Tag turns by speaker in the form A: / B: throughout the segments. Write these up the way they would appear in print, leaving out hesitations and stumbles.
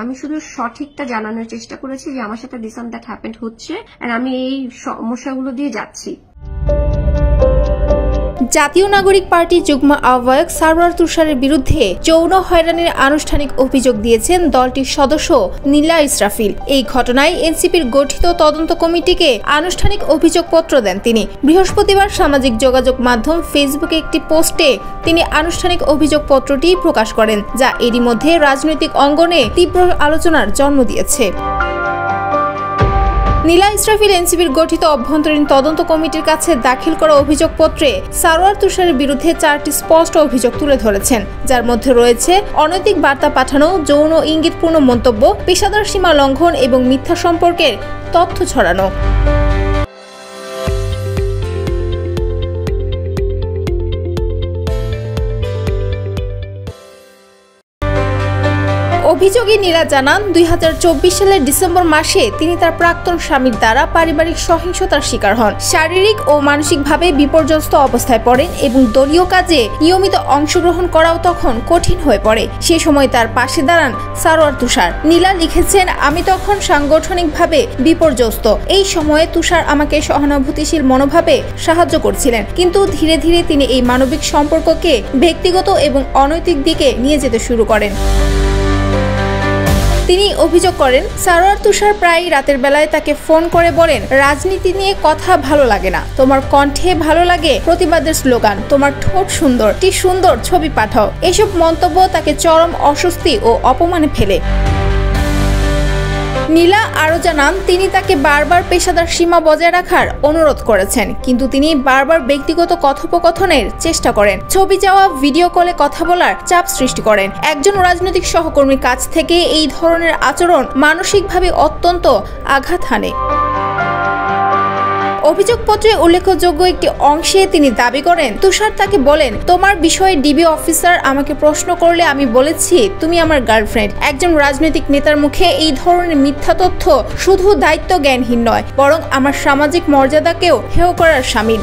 A: আমি শুধু সঠিকটা জানানোর চেষ্টা করেছি যে আমার সাথে দিস অ্যান্ড দ্যাট হ্যাপেন্ড হচ্ছে, আর আমি এই সমস্যাগুলো দিয়ে যাচ্ছি।
B: জাতীয় নাগরিক পার্টির যুগ্ম আহ্বায়ক সারওয়ার তুষারের বিরুদ্ধে যৌন হয়রানির আনুষ্ঠানিক অভিযোগ দিয়েছেন দলটির সদস্য নীলা ইসরাফিল। এই ঘটনায় এনসিপির গঠিত তদন্ত কমিটিকে আনুষ্ঠানিক অভিযোগপত্র দেন তিনি। বৃহস্পতিবার সামাজিক যোগাযোগ মাধ্যম ফেসবুকে একটি পোস্টে তিনি আনুষ্ঠানিক অভিযোগপত্রটি প্রকাশ করেন, যা এরই মধ্যে রাজনৈতিক অঙ্গনে তীব্র আলোচনার জন্ম দিয়েছে। নীলা ইসরাফিল এনসিপির গঠিত অভ্যন্তরীণ তদন্ত কমিটির কাছে দাখিল করা অভিযোগপত্রে সারওয়ার তুষারের বিরুদ্ধে 4টি স্পষ্ট অভিযোগ তুলে ধরেছেন, যার মধ্যে রয়েছে অনৈতিক বার্তা পাঠানো, যৌন ইঙ্গিতপূর্ণ মন্তব্য, পেশাদার সীমা লঙ্ঘন এবং মিথ্যা সম্পর্কের তথ্য ছড়ানো। অভিযোগে নীলা জানান, 2024 সালের ডিসেম্বর মাসে তিনি তার প্রাক্তন স্বামীর দ্বারা পারিবারিক সহিংসতার শিকার হন, শারীরিক ও মানসিকভাবে বিপর্যস্ত অবস্থায় পড়েন এবং দলীয় কাজে নিয়মিত অংশগ্রহণ করাও তখন কঠিন হয়ে পড়ে। সে সময় তার পাশে দাঁড়ান সারওয়ার তুষার। নীলা লিখেছেন, আমি তখন সাংগঠনিকভাবে বিপর্যস্ত। এই সময়ে তুষার আমাকে সহানুভূতিশীল মনোভাবে সাহায্য করছিলেন, কিন্তু ধীরে ধীরে তিনি এই মানবিক সম্পর্ককে ব্যক্তিগত এবং অনৈতিক দিকে নিয়ে যেতে শুরু করেন। তিনি অভিযোগ করেন, সারওয়ার তুষার প্রায় রাতের বেলায় তাকে ফোন করে বলেন, রাজনীতি নিয়ে কথা ভালো লাগে না, তোমার কণ্ঠে ভালো লাগে প্রতিবাদের স্লোগান, তোমার ঠোঁট সুন্দর, কি সুন্দর ছবি পাঠাও। এসব মন্তব্য তাকে চরম অস্বস্তি ও অপমানে ফেলে। নীলা আরও জানান, তিনি তাকে বারবার পেশাদার সীমা বজায় রাখার অনুরোধ করেছেন, কিন্তু তিনি বারবার ব্যক্তিগত কথোপকথনের চেষ্টা করেন, ছবি চাওয়া, ভিডিও কলে কথা বলার চাপ সৃষ্টি করেন। একজন রাজনৈতিক সহকর্মীর কাছ থেকে এই ধরনের আচরণ মানসিকভাবে অত্যন্ত আঘাত হানে। অভিযোগপত্রে উল্লেখযোগ্য একটি অংশে তিনি দাবি করেন, তুষার তাকে বলেন, তোমার বিষয়ে ডিবি অফিসার আমাকে প্রশ্ন করলে আমি বলেছি তুমি আমার গার্লফ্রেন্ড। একজন রাজনৈতিক নেতার মুখে এই ধরনের মিথ্যা তথ্য শুধু দায়িত্ব জ্ঞানহীন নয়, বরং আমার সামাজিক মর্যাদাকেও হেয় করার শামিল।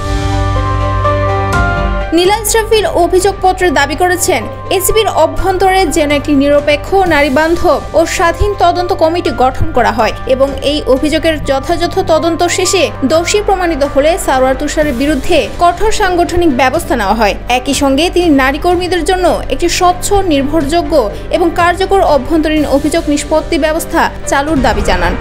B: নীলা ইসরাফিল অভিযোগপত্রে দাবি করেছেন, এনসিপির অভ্যন্তরে যেন একটি নিরপেক্ষ, নারীবান্ধব ও স্বাধীন তদন্ত কমিটি গঠন করা হয় এবং এই অভিযোগের যথাযথ তদন্ত শেষে দোষী প্রমাণিত হলে সারওয়ার তুষারের বিরুদ্ধে কঠোর সাংগঠনিক ব্যবস্থা নেওয়া হয়। একই সঙ্গে তিনি নারী কর্মীদের জন্য একটি স্বচ্ছ, নির্ভরযোগ্য এবং কার্যকর অভ্যন্তরীণ অভিযোগ নিষ্পত্তি ব্যবস্থা চালুর দাবি জানান।